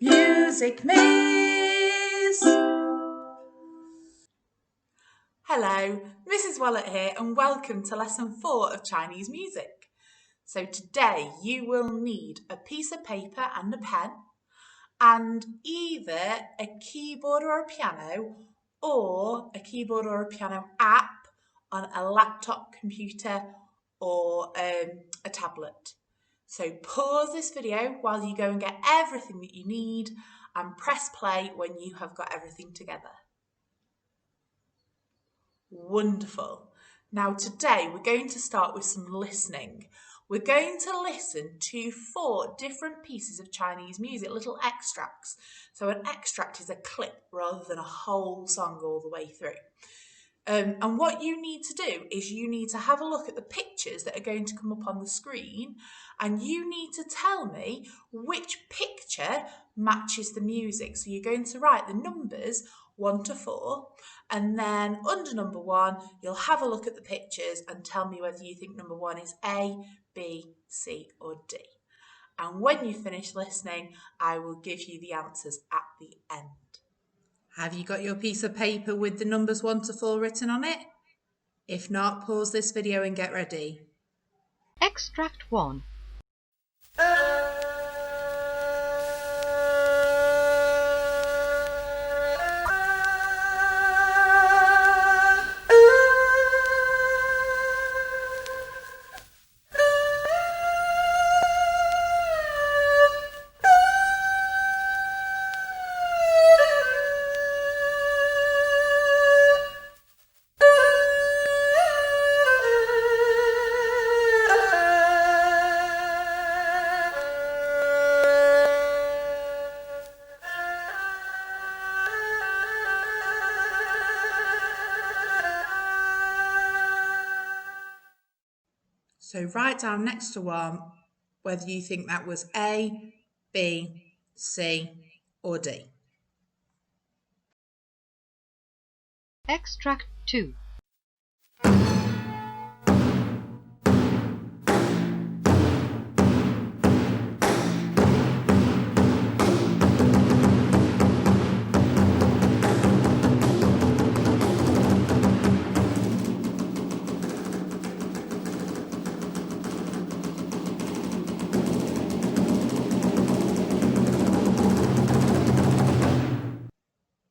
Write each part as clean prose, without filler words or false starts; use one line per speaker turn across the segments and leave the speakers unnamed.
Music Miss! Hello, Mrs. Wallett here, and welcome to lesson 4 of Chinese music. So, today you will need a piece of paper and a pen, and either a keyboard or a piano, or a keyboard or a piano app on a laptop computer or a tablet. So pause this video while you go and get everything that you need and press play when you have got everything together. Wonderful. Now today we're going to start with some listening. We're going to listen to 4 different pieces of Chinese music, little extracts. So an extract is a clip rather than a whole song all the way through. And what you need to do is you need to have a look at the pictures that are going to come up on the screen, and you need to tell me which picture matches the music. So you're going to write the numbers 1 to 4, and then under number 1, you'll have a look at the pictures and tell me whether you think number 1 is A, B, C, or D. And when you finish listening, I will give you the answers at the end. Have you got your piece of paper with the numbers 1 to 4 written on it? If not, pause this video and get ready.
Extract 1.
So write down next to 1 whether you think that was A, B, C, or D.
Extract 2.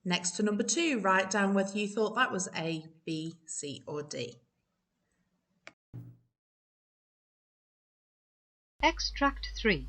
Next to number 2, write down whether you thought that was A, B, C, or D.
Extract 3.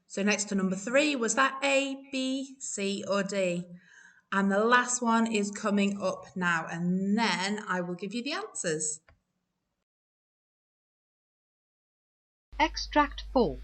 So next to number 3, was that A, B, C, or D? And the last one is coming up now, and then I will give you the answers.
Extract 4.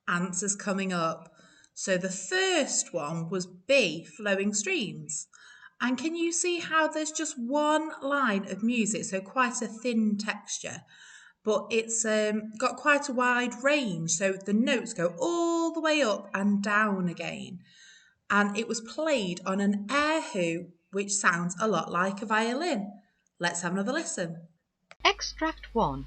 Answers coming up. So the first one was B, flowing streams. And can you see how there's just one line of music, so quite a thin texture, but it's got quite a wide range, so the notes go all the way up and down again. And it was played on an erhu, which sounds a lot like a violin. Let's have another listen.
Extract 1.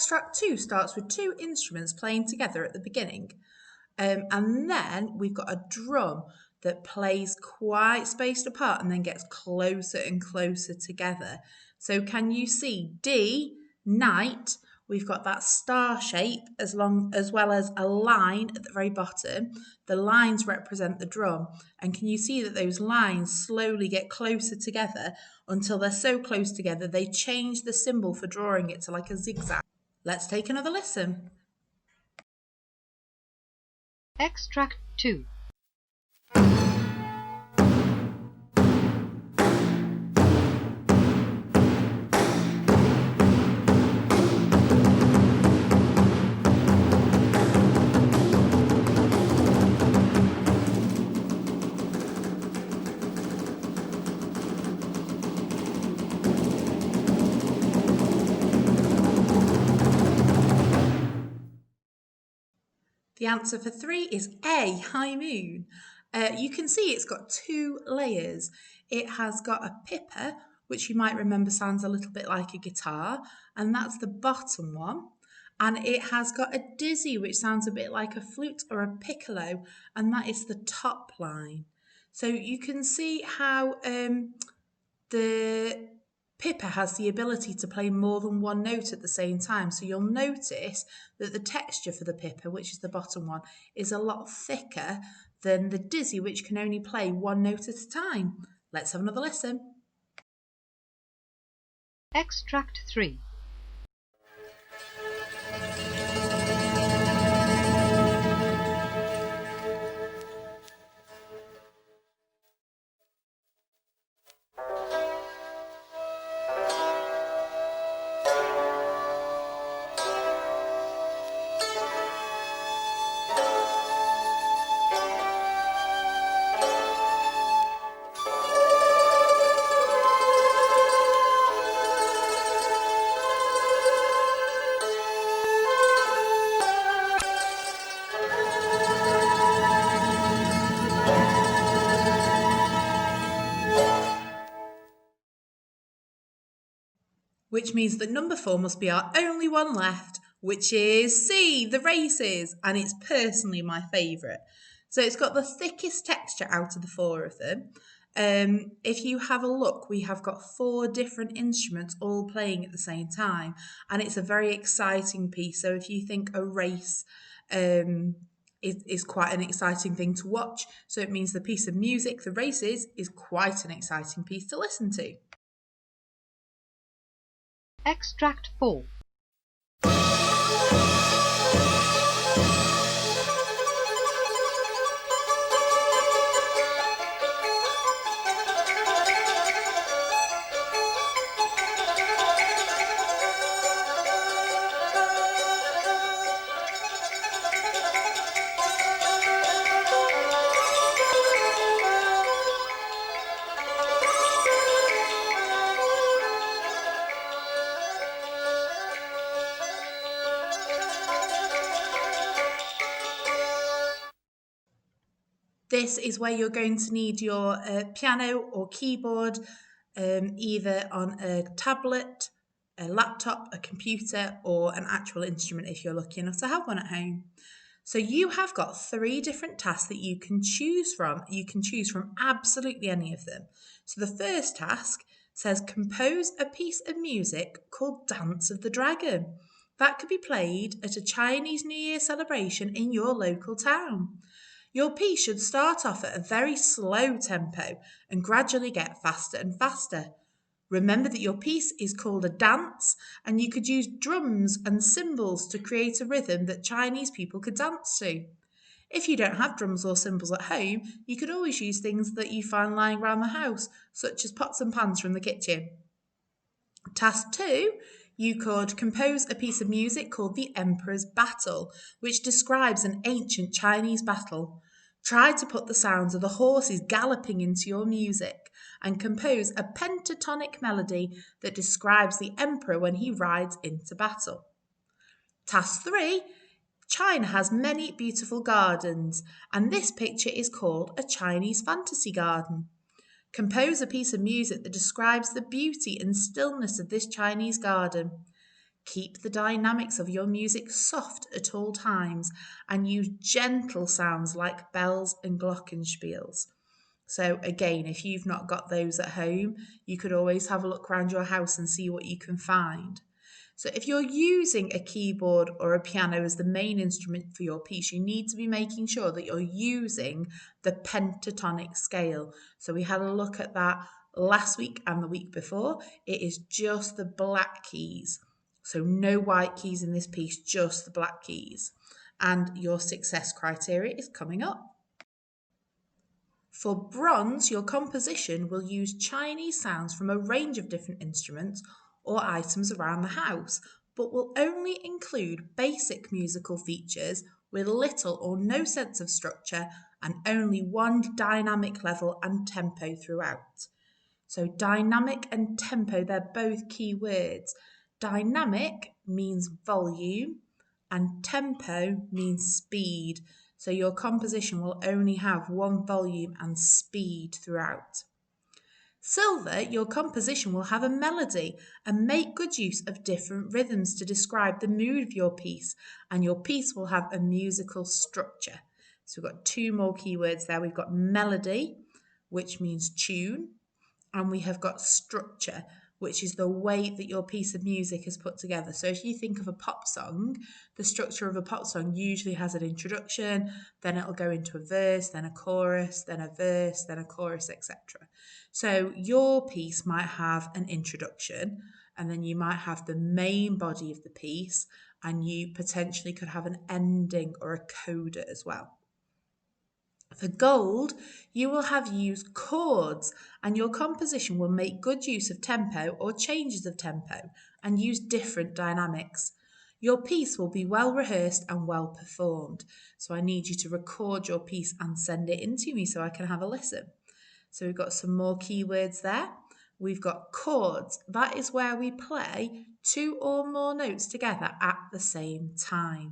extract 2 starts with 2 instruments playing together at the beginning. And then we've got a drum that plays quite spaced apart and then gets closer and closer together. So can you see D, night, we've got that star shape as well as a line at the very bottom. The lines represent the drum. And can you see that those lines slowly get closer together until they're so close together they change the symbol for drawing it to like a zigzag? Let's take another listen.
Extract 2.
The answer for 3 is A, high moon. You can see it's got 2 layers. It has got a pipper, which you might remember sounds a little bit like a guitar, and that's the bottom one. And it has got a dizzy, which sounds a bit like a flute or a piccolo, and that is the top line. So you can see how the pipper has the ability to play more than one note at the same time. So you'll notice that the texture for the pipper, which is the bottom one, is a lot thicker than the dizzy, which can only play one note at a time. Let's have another listen.
Extract 3.
Which means that number 4 must be our only one left, which is C, the races, and it's personally my favourite. So it's got the thickest texture out of the 4 of them. If you have a look, we have got 4 different instruments all playing at the same time, and it's a very exciting piece. So if you think a race is quite an exciting thing to watch, so it means the piece of music, the races, is quite an exciting piece to listen to.
Extract 4.
This is where you're going to need your piano or keyboard, either on a tablet, a laptop, a computer, or an actual instrument if you're lucky enough to have one at home. So you have got 3 different tasks that you can choose from. You can choose from absolutely any of them. So the first task says compose a piece of music called Dance of the Dragon. That could be played at a Chinese New Year celebration in your local town. Your piece should start off at a very slow tempo and gradually get faster and faster. Remember that your piece is called a dance, and you could use drums and cymbals to create a rhythm that Chinese people could dance to. If you don't have drums or cymbals at home, you could always use things that you find lying around the house, such as pots and pans from the kitchen. Task 2, you could compose a piece of music called The Emperor's Battle, which describes an ancient Chinese battle. Try to put the sounds of the horses galloping into your music and compose a pentatonic melody that describes the emperor when he rides into battle. Task 3, China has many beautiful gardens, and this picture is called a Chinese fantasy garden. Compose a piece of music that describes the beauty and stillness of this Chinese garden. Keep the dynamics of your music soft at all times and use gentle sounds like bells and glockenspiels. So again, if you've not got those at home, you could always have a look around your house and see what you can find. So if you're using a keyboard or a piano as the main instrument for your piece, you need to be making sure that you're using the pentatonic scale. So we had a look at that last week and the week before. It is just the black keys. So no white keys in this piece, just the black keys. And your success criteria is coming up. For bronze, your composition will use Chinese sounds from a range of different instruments or items around the house, but will only include basic musical features with little or no sense of structure and only one dynamic level and tempo throughout. So dynamic and tempo, they're both key words. Dynamic means volume and tempo means speed. So your composition will only have one volume and speed throughout. Silver, your composition will have a melody and make good use of different rhythms to describe the mood of your piece, and your piece will have a musical structure. So we've got two more keywords there. We've got melody, which means tune, and we have got structure, which is the way that your piece of music is put together. So if you think of a pop song, the structure of a pop song usually has an introduction, then it'll go into a verse, then a chorus, then a verse, then a chorus, etc. So your piece might have an introduction, and then you might have the main body of the piece, and you potentially could have an ending or a coda as well. For gold, you will have used chords, and your composition will make good use of tempo or changes of tempo and use different dynamics. Your piece will be well rehearsed and well performed. So I need you to record your piece and send it in to me so I can have a listen. So we've got some more keywords there. We've got chords. That is where we play two or more notes together at the same time.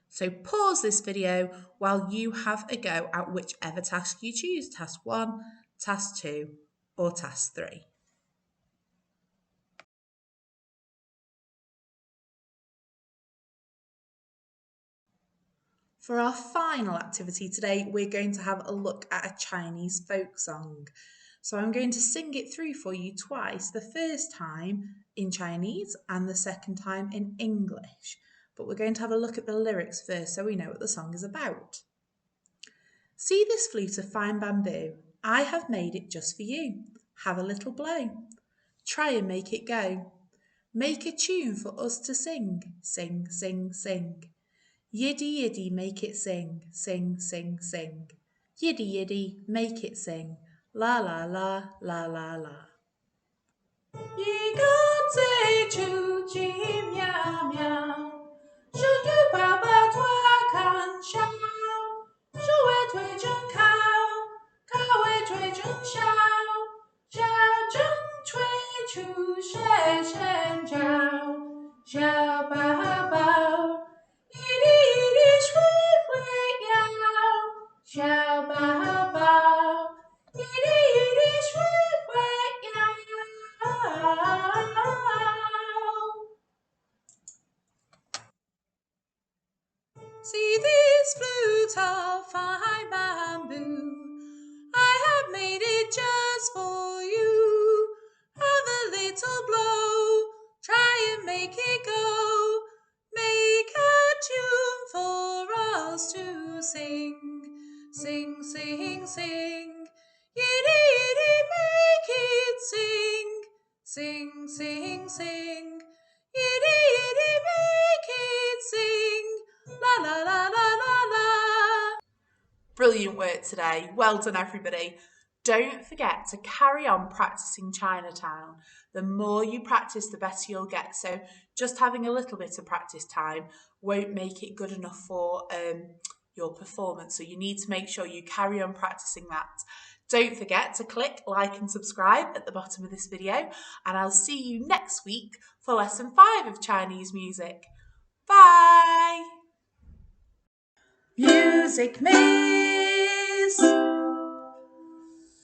So pause this video while you have a go at whichever task you choose, task 1, task 2 or task 3. For our final activity today, we're going to have a look at a Chinese folk song. So I'm going to sing it through for you twice, the first time in Chinese and the second time in English. But we're going to have a look at the lyrics first so we know what the song is about. See this flute of fine bamboo, I have made it just for you. Have a little blow. Try and make it go. Make a tune for us to sing. Sing, sing, sing. Yiddy, yiddy, make it sing. Sing, sing, sing. Yiddy, yiddy, make it sing. La, la, la, la, la, la. 一个最初奇妙妙，手推爸爸拖看笑，手尾推正靠，靠尾推正笑，笑正推出声声叫，小宝宝，一滴一滴水会摇，小宝宝，一滴一滴水会摇。See this flute of fine bamboo, I have made it just for you. Have a little blow, try and make it go. Make a tune for us to sing. Sing, sing, sing. Yiddy, yiddy, make it sing. Sing, sing, sing. Yiddy, yiddy, make it sing. La, la, la, la, la, la. Brilliant work today. Well done, everybody. Don't forget to carry on practicing Chinatown. The more you practice, the better you'll get. So just having a little bit of practice time won't make it good enough for your performance. So you need to make sure you carry on practicing that. Don't forget to click like and subscribe at the bottom of this video, and I'll see you next week for lesson 5 of Chinese music. Bye! Music Miss!